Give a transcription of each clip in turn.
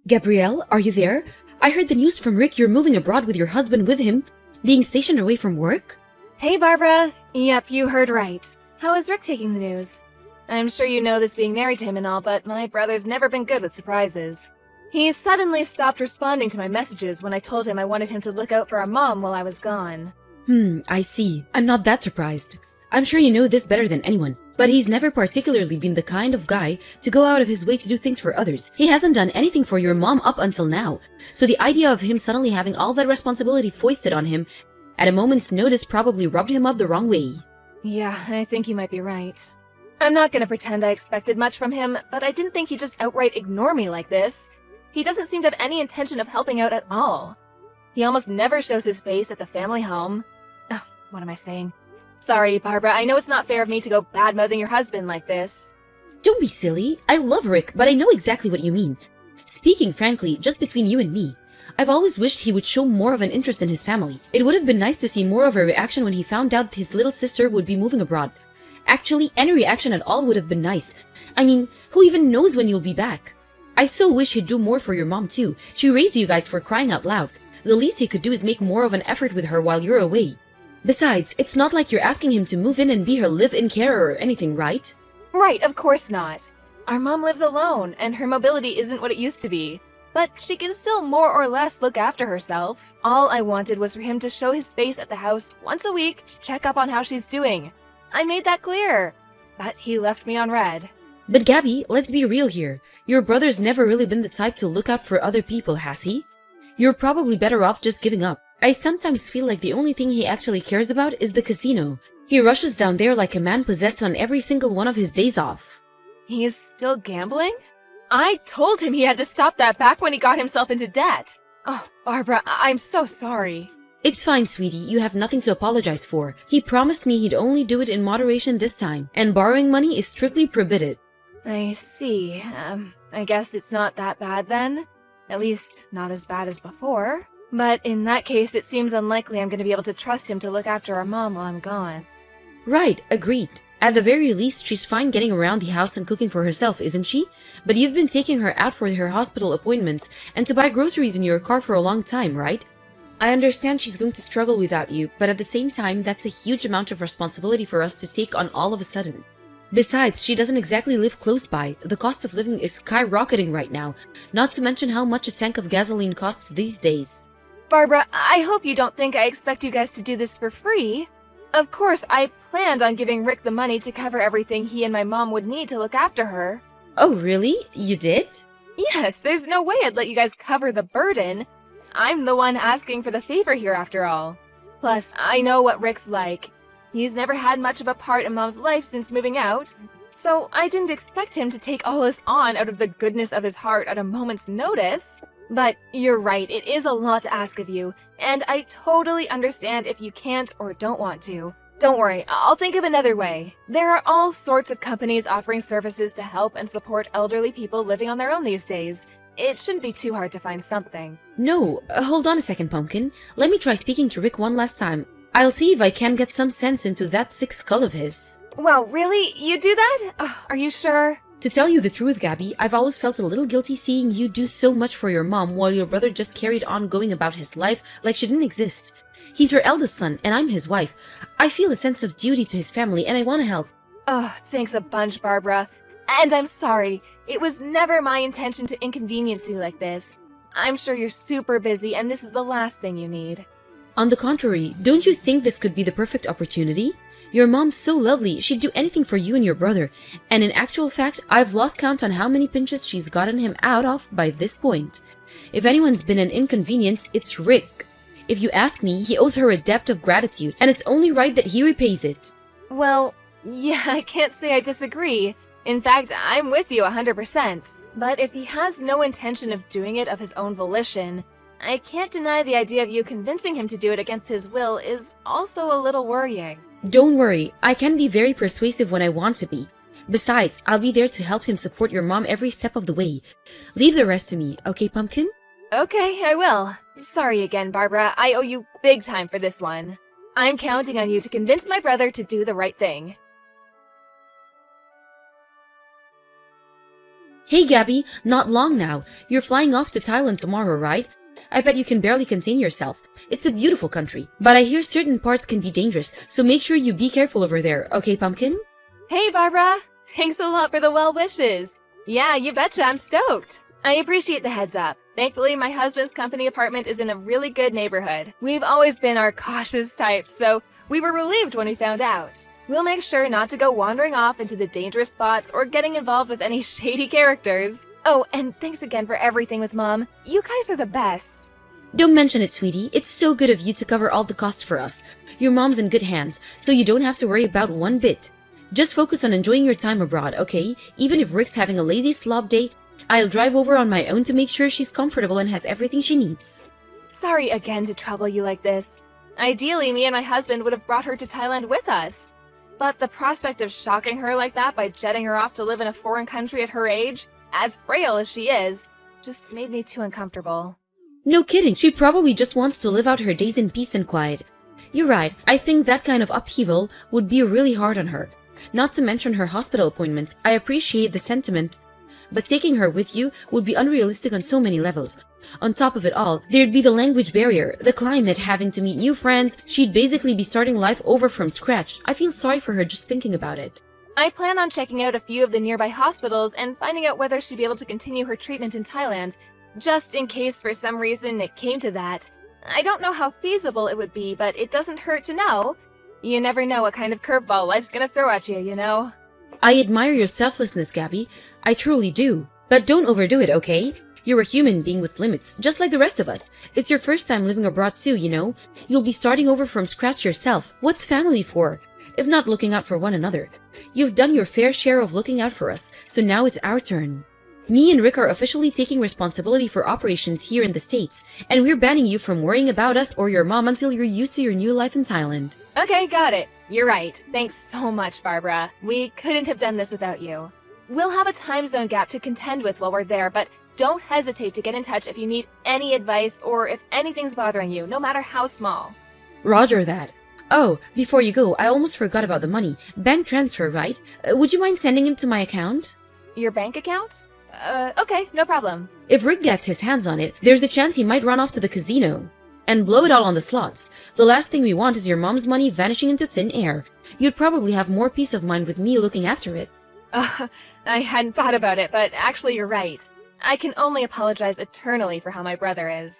Gabrielle, are you there? I heard the news from Rick you're moving abroad with your husband with him, being stationed away from work. Hey, Barbara. Yep, you heard right. How is Rick taking the news? I'm sure you know this being married to him and all, but my brother's never been good with surprises. He suddenly stopped responding to my messages when I told him I wanted him to look out for our mom while I was gone. I see. I'm not that surprised. I'm sure you know this better than anyone, but he's never particularly been the kind of guy to go out of his way to do things for others. He hasn't done anything for your mom up until now, so the idea of him suddenly having all that responsibility foisted on him at a moment's notice probably rubbed him up the wrong way. Yeah, I think you might be right. I'm not gonna pretend I expected much from him, but I didn't think he'd just outright ignore me like this. He doesn't seem to have any intention of helping out at all. He almost never shows his face at the family home. Oh, what am I saying? Sorry, Barbara, I know it's not fair of me to go bad-mouthing your husband like this. Don't be silly. I love Rick, but I know exactly what you mean. Speaking frankly, just between you and me, I've always wished he would show more of an interest in his family. It would have been nice to see more of a reaction when he found out his little sister would be moving abroad. Actually, any reaction at all would have been nice. I mean, who even knows when you'll be back? I so wish he'd do more for your mom too. She raised you guys for crying out loud. The least he could do is make more of an effort with her while you're away. Besides, it's not like you're asking him to move in and be her live-in carer or anything, right? Right, of course not. Our mom lives alone, and her mobility isn't what it used to be. But she can still more or less look after herself. All I wanted was for him to show his face at the house once a week to check up on how she's doing. I made that clear. But he left me on red. But Gabby, let's be real here. Your brother's never really been the type to look out for other people, has he? You're probably better off just giving up. I sometimes feel like the only thing he actually cares about is the casino. He rushes down there like a man possessed on every single one of his days off. He's still gambling? I told him he had to stop that back when he got himself into debt. Oh, Barbara, I'm so sorry. It's fine, sweetie. You have nothing to apologize for. He promised me he'd only do it in moderation this time, and borrowing money is strictly prohibited. I see. I guess it's not that bad then. At least, not as bad as before. But in that case, it seems unlikely I'm going to be able to trust him to look after our mom while I'm gone. Right, agreed. At the very least, she's fine getting around the house and cooking for herself, isn't she? But you've been taking her out for her hospital appointments and to buy groceries in your car for a long time, right? I understand she's going to struggle without you, but at the same time, that's a huge amount of responsibility for us to take on all of a sudden. Besides, she doesn't exactly live close by. The cost of living is skyrocketing right now, not to mention how much a tank of gasoline costs these days. Barbara, I hope you don't think I expect you guys to do this for free. Of course, I planned on giving Rick the money to cover everything he and my mom would need to look after her. Oh, really? You did? Yes, there's no way I'd let you guys cover the burden. I'm the one asking for the favor here after all. Plus, I know what Rick's like. He's never had much of a part in Mom's life since moving out, so I didn't expect him to take all this on out of the goodness of his heart at a moment's notice. But you're right, it is a lot to ask of you, and I totally understand if you can't or don't want to. Don't worry, I'll think of another way. There are all sorts of companies offering services to help and support elderly people living on their own these days. It shouldn't be too hard to find something. No, hold on a second, Pumpkin. Let me try speaking to Rick one last time. I'll see if I can get some sense into that thick skull of his. Wow, really? You do that? Oh, are you sure? To tell you the truth, Gabby, I've always felt a little guilty seeing you do so much for your mom while your brother just carried on going about his life like she didn't exist. He's her eldest son, and I'm his wife. I feel a sense of duty to his family, and I want to help. Oh, thanks a bunch, Barbara. And I'm sorry. It was never my intention to inconvenience you like this. I'm sure you're super busy, and this is the last thing you need. On the contrary, don't you think this could be the perfect opportunity? Your mom's so lovely, she'd do anything for you and your brother, and in actual fact, I've lost count on how many pinches she's gotten him out of by this point. If anyone's been an inconvenience, it's Rick. If you ask me, he owes her a debt of gratitude, and it's only right that he repays it. Well, yeah, I can't say I disagree. In fact, I'm with you 100%. But if he has no intention of doing it of his own volition, I can't deny the idea of you convincing him to do it against his will is also a little worrying. Don't worry, I can be very persuasive when I want to be. Besides, I'll be there to help him support your mom every step of the way. Leave the rest to me, okay, Pumpkin? Okay, I will. Sorry again, Barbara. I owe you big time for this one. I'm counting on you to convince my brother to do the right thing. Hey Gabby, not long now. You're flying off to Thailand tomorrow, right? I bet you can barely contain yourself. It's a beautiful country, but I hear certain parts can be dangerous, so make sure you be careful over there, okay, Pumpkin? Hey, Barbara! Thanks a lot for the well wishes. Yeah, you betcha, I'm stoked. I appreciate the heads up. Thankfully, my husband's company apartment is in a really good neighborhood. We've always been our cautious types, so we were relieved when we found out. We'll make sure not to go wandering off into the dangerous spots or getting involved with any shady characters. Oh, and thanks again for everything with Mom. You guys are the best. Don't mention it, sweetie. It's so good of you to cover all the costs for us. Your mom's in good hands, so you don't have to worry about one bit. Just focus on enjoying your time abroad, okay? Even if Rick's having a lazy slob day, I'll drive over on my own to make sure she's comfortable and has everything she needs. Sorry again to trouble you like this. Ideally, me and my husband would have brought her to Thailand with us. But the prospect of shocking her like that by jetting her off to live in a foreign country at her age, as frail as she is, just made me too uncomfortable. No kidding, she probably just wants to live out her days in peace and quiet. You're right, I think that kind of upheaval would be really hard on her. Not to mention her hospital appointments, I appreciate the sentiment, but taking her with you would be unrealistic on so many levels. On top of it all, there'd be the language barrier, the climate, having to meet new friends. She'd basically be starting life over from scratch. I feel sorry for her just thinking about it. I plan on checking out a few of the nearby hospitals and finding out whether she'd be able to continue her treatment in Thailand, just in case for some reason it came to that. I don't know how feasible it would be, but it doesn't hurt to know. You never know what kind of curveball life's gonna throw at you, you know? I admire your selflessness, Gabby. I truly do. But don't overdo it, okay? You're a human being with limits, just like the rest of us. It's your first time living abroad too, you know? You'll be starting over from scratch yourself. What's family for, if not looking out for one another? You've done your fair share of looking out for us, so now it's our turn. Me and Rick are officially taking responsibility for operations here in the States, and we're banning you from worrying about us or your mom until you're used to your new life in Thailand. Okay, got it. You're right. Thanks so much, Barbara. We couldn't have done this without you. We'll have a time zone gap to contend with while we're there, but don't hesitate to get in touch if you need any advice or if anything's bothering you, no matter how small. Roger that. Oh, before you go, I almost forgot about the money. Bank transfer, right? Would you mind sending it to my account? Your bank account? Okay, no problem. If Rick gets his hands on it, there's a chance he might run off to the casino and blow it all on the slots. The last thing we want is your mom's money vanishing into thin air. You'd probably have more peace of mind with me looking after it. I hadn't thought about it, but actually you're right. I can only apologize eternally for how my brother is.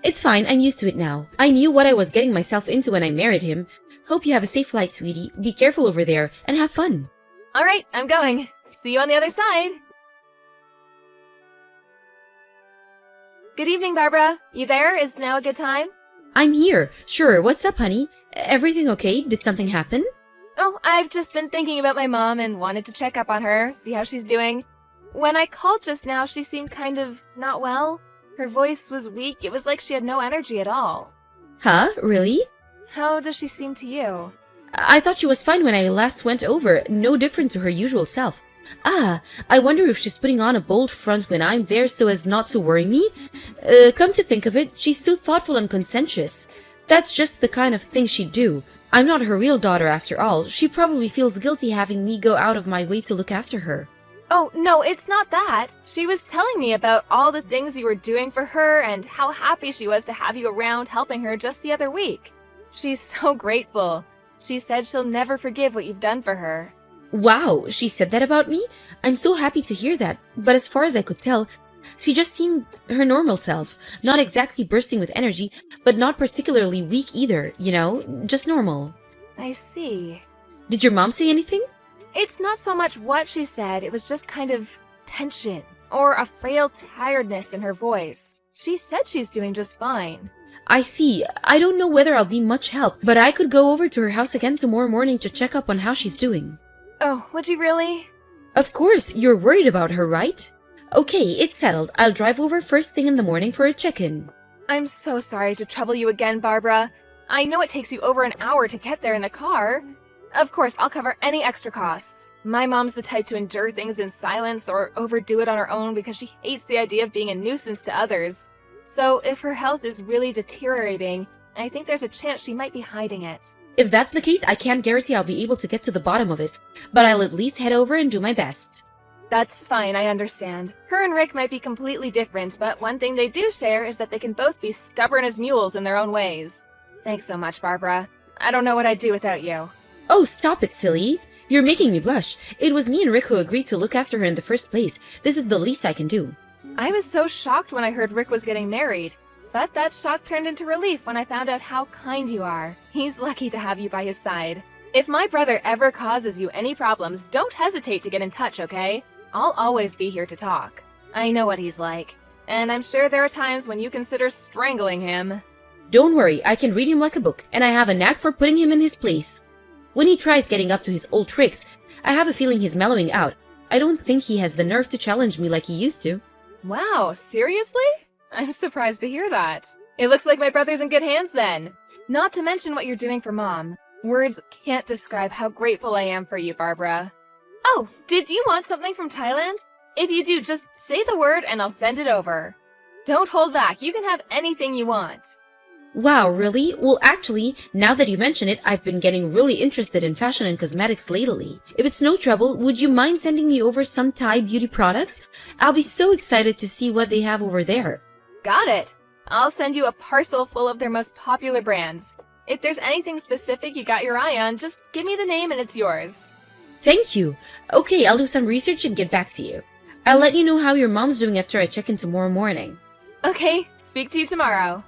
It's fine, I'm used to it now. I knew what I was getting myself into when I married him. Hope you have a safe flight, sweetie. Be careful over there, and have fun. Alright, I'm going. See you on the other side. Good evening, Barbara. You there? Is now a good time? I'm here. Sure, what's up, honey? Everything okay? Did something happen? Oh, I've just been thinking about my mom and wanted to check up on her, see how she's doing. When I called just now, she seemed kind of not well. Her voice was weak. It was like she had no energy at all. Huh? Really? How does she seem to you? I thought she was fine when I last went over. No different to her usual self. Ah, I wonder if she's putting on a bold front when I'm there so as not to worry me? Come to think of it, she's so thoughtful and conscientious. That's just the kind of thing she'd do. I'm not her real daughter after all. She probably feels guilty having me go out of my way to look after her. Oh, no, it's not that. She was telling me about all the things you were doing for her and how happy she was to have you around helping her just the other week. She's so grateful. She said she'll never forgive what you've done for her. Wow, she said that about me? I'm so happy to hear that, but as far as I could tell, she just seemed her normal self. Not exactly bursting with energy, but not particularly weak either, you know? Just normal. I see. Did your mom say anything? It's not so much what she said, it was just kind of tension, or a frail tiredness in her voice. She said she's doing just fine. I see. I don't know whether I'll be much help, but I could go over to her house again tomorrow morning to check up on how she's doing. Oh, would you really? Of course, you're worried about her, right? Okay, it's settled. I'll drive over first thing in the morning for a check-in. I'm so sorry to trouble you again, Barbara. I know it takes you over an hour to get there in the car. Of course, I'll cover any extra costs. My mom's the type to endure things in silence or overdo it on her own because she hates the idea of being a nuisance to others. So if her health is really deteriorating, I think there's a chance she might be hiding it. If that's the case, I can't guarantee I'll be able to get to the bottom of it, but I'll at least head over and do my best. That's fine, I understand. Her and Rick might be completely different, but one thing they do share is that they can both be stubborn as mules in their own ways. Thanks so much, Barbara. I don't know what I'd do without you. Oh, stop it, silly. You're making me blush. It was me and Rick who agreed to look after her in the first place. This is the least I can do. I was so shocked when I heard Rick was getting married. But that shock turned into relief when I found out how kind you are. He's lucky to have you by his side. If my brother ever causes you any problems, don't hesitate to get in touch, okay? I'll always be here to talk. I know what he's like, and I'm sure there are times when you consider strangling him. Don't worry, I can read him like a book, and I have a knack for putting him in his place. When he tries getting up to his old tricks, I have a feeling he's mellowing out. I don't think he has the nerve to challenge me like he used to. Wow, seriously? I'm surprised to hear that. It looks like my brother's in good hands then. Not to mention what you're doing for Mom. Words can't describe how grateful I am for you, Barbara. Oh, did you want something from Thailand? If you do, just say the word and I'll send it over. Don't hold back, you can have anything you want. Wow, really? Well, actually, now that you mention it, I've been getting really interested in fashion and cosmetics lately. If it's no trouble, would you mind sending me over some Thai beauty products? I'll be so excited to see what they have over there. Got it. I'll send you a parcel full of their most popular brands. If there's anything specific you got your eye on, just give me the name and it's yours. Thank you. Okay, I'll do some research and get back to you. I'll let you know how your mom's doing after I check in tomorrow morning. Okay, speak to you tomorrow.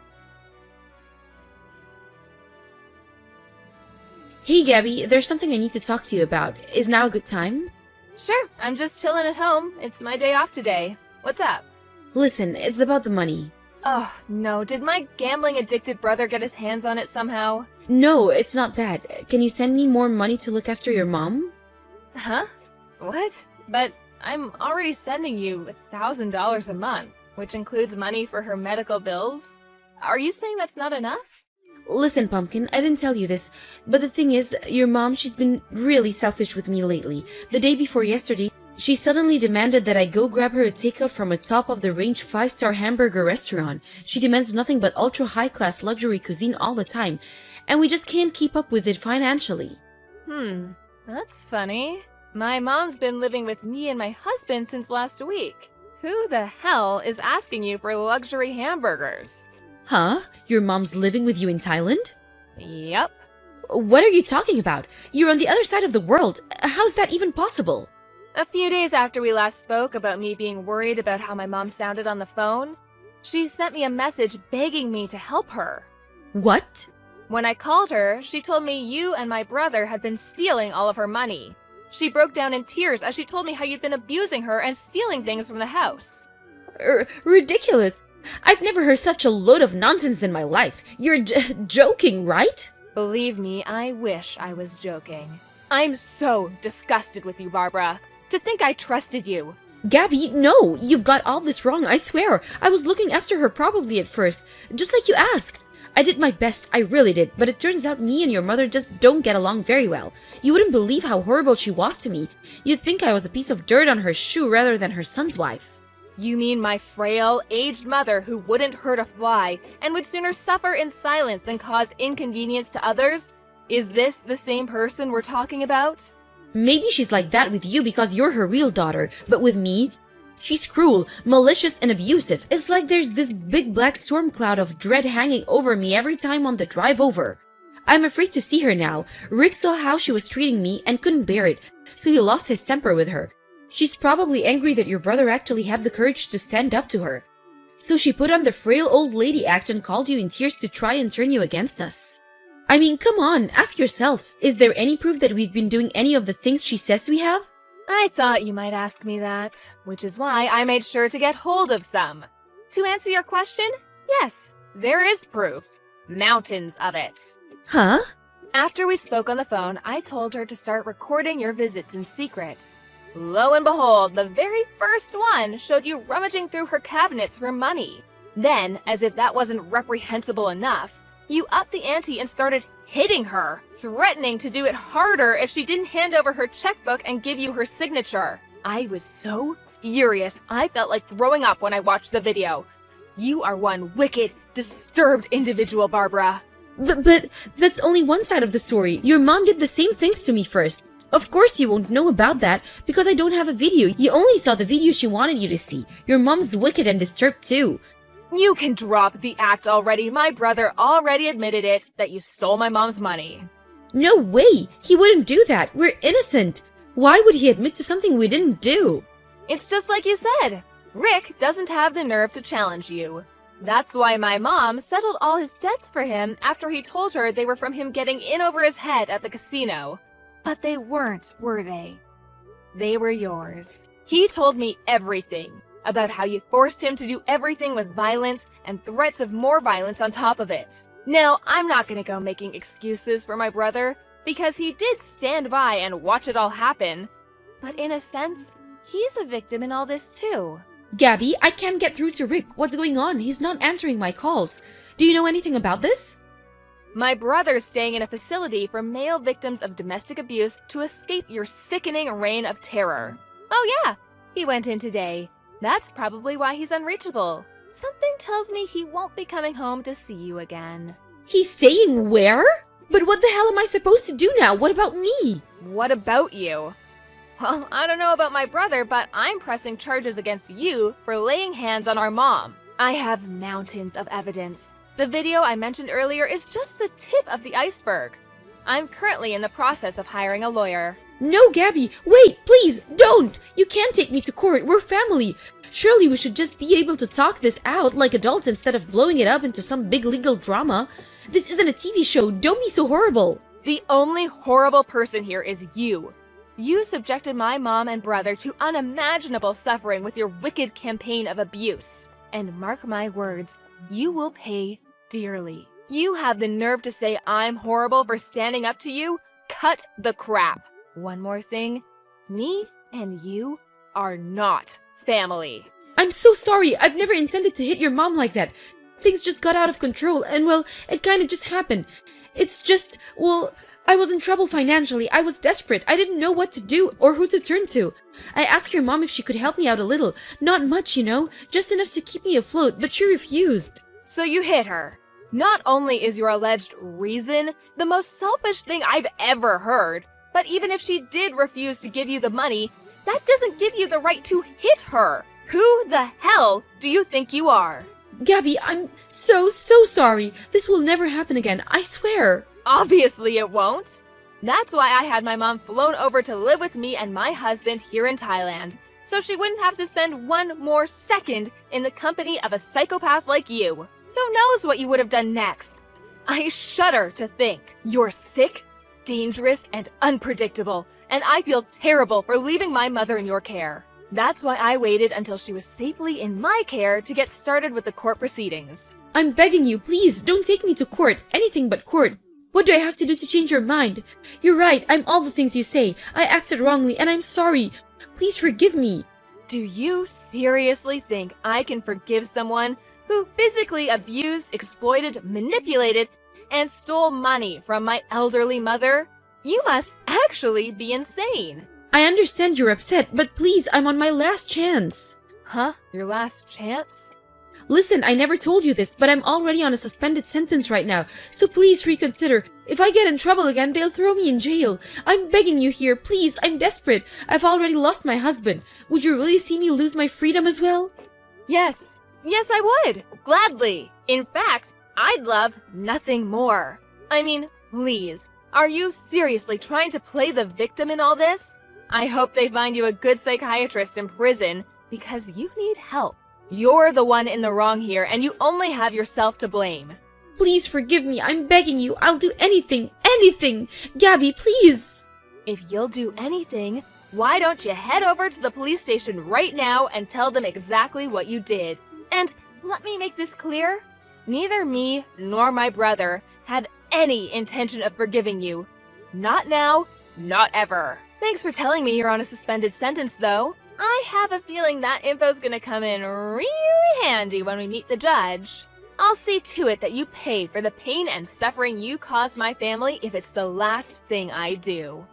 Hey Gabby, there's something I need to talk to you about. Is now a good time? Sure, I'm just chilling at home. It's my day off today. What's up? Listen, it's about the money. Oh, no, did my gambling-addicted brother get his hands on it somehow? No, it's not that. Can you send me more money to look after your mom? Huh? What? But I'm already sending you $1,000 a month, which includes money for her medical bills. Are you saying that's not enough? Listen, Pumpkin, I didn't tell you this, but the thing is, your mom, she's been really selfish with me lately. The day before yesterday, she suddenly demanded that I go grab her a takeout from a top-of-the-range 5-star hamburger restaurant. She demands nothing but ultra-high-class luxury cuisine all the time, and we just can't keep up with it financially. That's funny. My mom's been living with me and my husband since last week. Who the hell is asking you for luxury hamburgers? Huh? Your mom's living with you in Thailand? Yep. What are you talking about? You're on the other side of the world. How's that even possible? A few days after we last spoke about me being worried about how my mom sounded on the phone, she sent me a message begging me to help her. What? When I called her, she told me you and my brother had been stealing all of her money. She broke down in tears as she told me how you'd been abusing her and stealing things from the house. Ridiculous. I've never heard such a load of nonsense in my life. You're joking, right? Believe me, I wish I was joking. I'm so disgusted with you, Barbara. To think I trusted you. Gabby, no, you've got all this wrong, I swear. I was looking after her probably at first, just like you asked. I did my best, I really did, but it turns out me and your mother just don't get along very well. You wouldn't believe how horrible she was to me. You'd think I was a piece of dirt on her shoe rather than her son's wife. You mean my frail, aged mother who wouldn't hurt a fly and would sooner suffer in silence than cause inconvenience to others? Is this the same person we're talking about? Maybe she's like that with you because you're her real daughter, but with me, she's cruel, malicious, and abusive. It's like there's this big black storm cloud of dread hanging over me every time on the drive over. I'm afraid to see her now. Rick saw how she was treating me and couldn't bear it, so he lost his temper with her. She's probably angry that your brother actually had the courage to stand up to her. So she put on the frail old lady act and called you in tears to try and turn you against us. I mean, come on, ask yourself. Is there any proof that we've been doing any of the things she says we have? I thought you might ask me that, which is why I made sure to get hold of some. To answer your question, yes, there is proof. Mountains of it. Huh? After we spoke on the phone, I told her to start recording your visits in secret. Lo and behold, the very first one showed you rummaging through her cabinets for money. Then, as if that wasn't reprehensible enough, you upped the ante and started hitting her, threatening to do it harder if she didn't hand over her checkbook and give you her signature. I was so furious, I felt like throwing up when I watched the video. You are one wicked, disturbed individual, Barbara. But that's only one side of the story. Your mom did the same things to me first. Of course you won't know about that, because I don't have a video. You only saw the video she wanted you to see. Your mom's wicked and disturbed too. You can drop the act already. My brother already admitted it, that you stole my mom's money. No way! He wouldn't do that. We're innocent. Why would he admit to something we didn't do? It's just like you said. Rick doesn't have the nerve to challenge you. That's why my mom settled all his debts for him after he told her they were from him getting in over his head at the casino. But they weren't, were they? They were yours. He told me everything about how you forced him to do everything with violence and threats of more violence on top of it. Now, I'm not gonna go making excuses for my brother, because he did stand by and watch it all happen. But in a sense, he's a victim in all this too. Gabby, I can't get through to Rick. What's going on? He's not answering my calls. Do you know anything about this? My brother's staying in a facility for male victims of domestic abuse to escape your sickening reign of terror. Oh yeah, he went in today. That's probably why he's unreachable. Something tells me he won't be coming home to see you again. He's staying where? But what the hell am I supposed to do now? What about me? What about you? Well, I don't know about my brother, but I'm pressing charges against you for laying hands on our mom. I have mountains of evidence. The video I mentioned earlier is just the tip of the iceberg. I'm currently in the process of hiring a lawyer. No, Gabby, wait, please, don't! You can't take me to court, we're family. Surely we should just be able to talk this out like adults instead of blowing it up into some big legal drama. This isn't a TV show, don't be so horrible. The only horrible person here is you. You subjected my mom and brother to unimaginable suffering with your wicked campaign of abuse. And mark my words, you will pay dearly. You have the nerve to say I'm horrible for standing up to you? Cut the crap. One more thing, me and you are not family. I'm so sorry, I've never intended to hit your mom like that. Things just got out of control and well, it kinda just happened. It's just, well, I was in trouble financially. I was desperate. I didn't know what to do or who to turn to. I asked your mom if she could help me out a little. Not much, you know, just enough to keep me afloat, but she refused. So you hit her. Not only is your alleged reason the most selfish thing I've ever heard, but even if she did refuse to give you the money, that doesn't give you the right to hit her. Who the hell do you think you are? Gabby, I'm so sorry. This will never happen again, I swear. Obviously it won't. That's why I had my mom flown over to live with me and my husband here in Thailand, so she wouldn't have to spend one more second in the company of a psychopath like you. Who knows what you would have done next? I shudder to think. You're sick, dangerous, and unpredictable, and I feel terrible for leaving my mother in your care. That's why I waited until she was safely in my care to get started with the court proceedings. I'm begging you, please, don't take me to court. Anything but court. What do I have to do to change your mind? You're right, I'm all the things you say. I acted wrongly, and I'm sorry. Please forgive me. Do you seriously think I can forgive someone who physically abused, exploited, manipulated, and stole money from my elderly mother? You must actually be insane. I understand you're upset, but please, I'm on my last chance. Huh? Your last chance? Listen, I never told you this, but I'm already on a suspended sentence right now, so please reconsider. If I get in trouble again, they'll throw me in jail. I'm begging you here, please, I'm desperate. I've already lost my husband. Would you really see me lose my freedom as well? Yes. Yes, I would. Gladly. In fact, I'd love nothing more. I mean, please, are you seriously trying to play the victim in all this? I hope they find you a good psychiatrist in prison, because you need help. You're the one in the wrong here, and you only have yourself to blame. Please forgive me, I'm begging you. I'll do anything, anything. Gabby, please. If you'll do anything, why don't you head over to the police station right now and tell them exactly what you did? And let me make this clear. Neither me nor my brother have any intention of forgiving you. Not now, not ever. Thanks for telling me you're on a suspended sentence, though. I have a feeling that info's gonna come in really handy when we meet the judge. I'll see to it that you pay for the pain and suffering you caused my family if it's the last thing I do.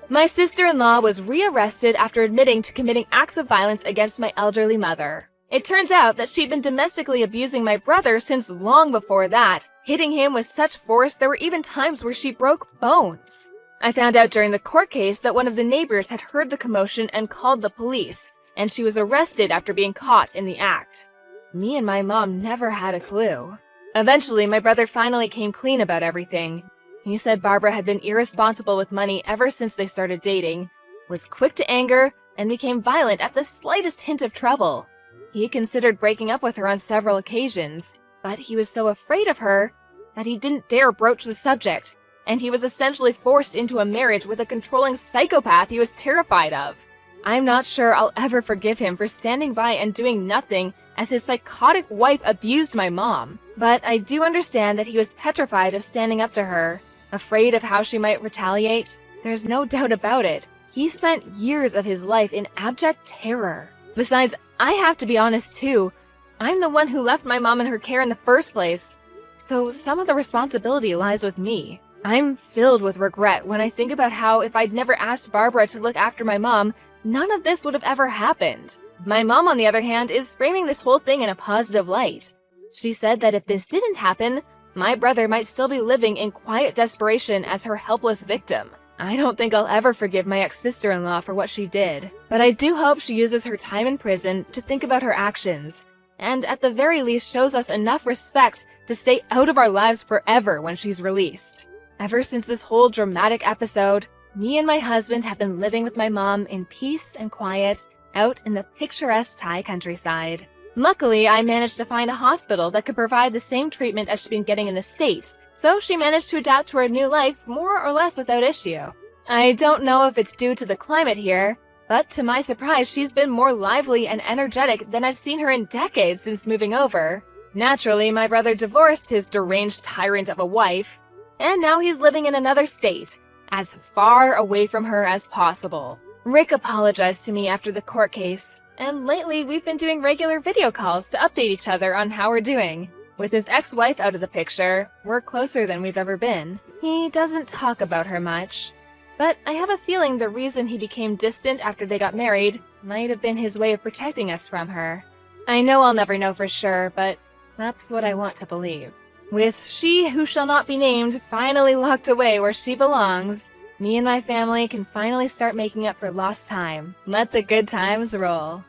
My sister-in-law was rearrested after admitting to committing acts of violence against my elderly mother. It turns out that she'd been domestically abusing my brother since long before that, hitting him with such force there were even times where she broke bones. I found out during the court case that one of the neighbors had heard the commotion and called the police, and she was arrested after being caught in the act. Me and my mom never had a clue. Eventually, my brother finally came clean about everything. He said Barbara had been irresponsible with money ever since they started dating, was quick to anger, and became violent at the slightest hint of trouble. He considered breaking up with her on several occasions, but he was so afraid of her that he didn't dare broach the subject, and he was essentially forced into a marriage with a controlling psychopath he was terrified of. I'm not sure I'll ever forgive him for standing by and doing nothing as his psychotic wife abused my mom, but I do understand that he was petrified of standing up to her, afraid of how she might retaliate. There's no doubt about it. He spent years of his life in abject terror. Besides, I have to be honest too. I'm the one who left my mom in her care in the first place, so some of the responsibility lies with me. I'm filled with regret when I think about how if I'd never asked Barbara to look after my mom, none of this would have ever happened. My mom, on the other hand, is framing this whole thing in a positive light. She said that if this didn't happen, my brother might still be living in quiet desperation as her helpless victim. I don't think I'll ever forgive my ex-sister-in-law for what she did, but I do hope she uses her time in prison to think about her actions, and at the very least shows us enough respect to stay out of our lives forever when she's released. Ever since this whole dramatic episode, me and my husband have been living with my mom in peace and quiet out in the picturesque Thai countryside. Luckily, I managed to find a hospital that could provide the same treatment as she'd been getting in the States, so she managed to adapt to her new life more or less without issue. I don't know if it's due to the climate here, but to my surprise, she's been more lively and energetic than I've seen her in decades since moving over. Naturally, my brother divorced his deranged tyrant of a wife, and now he's living in another state, as far away from her as possible. Rick apologized to me after the court case, and lately we've been doing regular video calls to update each other on how we're doing. With his ex-wife out of the picture, we're closer than we've ever been. He doesn't talk about her much, but I have a feeling the reason he became distant after they got married might have been his way of protecting us from her. I know I'll never know for sure, but that's what I want to believe. With she who shall not be named finally locked away where she belongs, me and my family can finally start making up for lost time. Let the good times roll.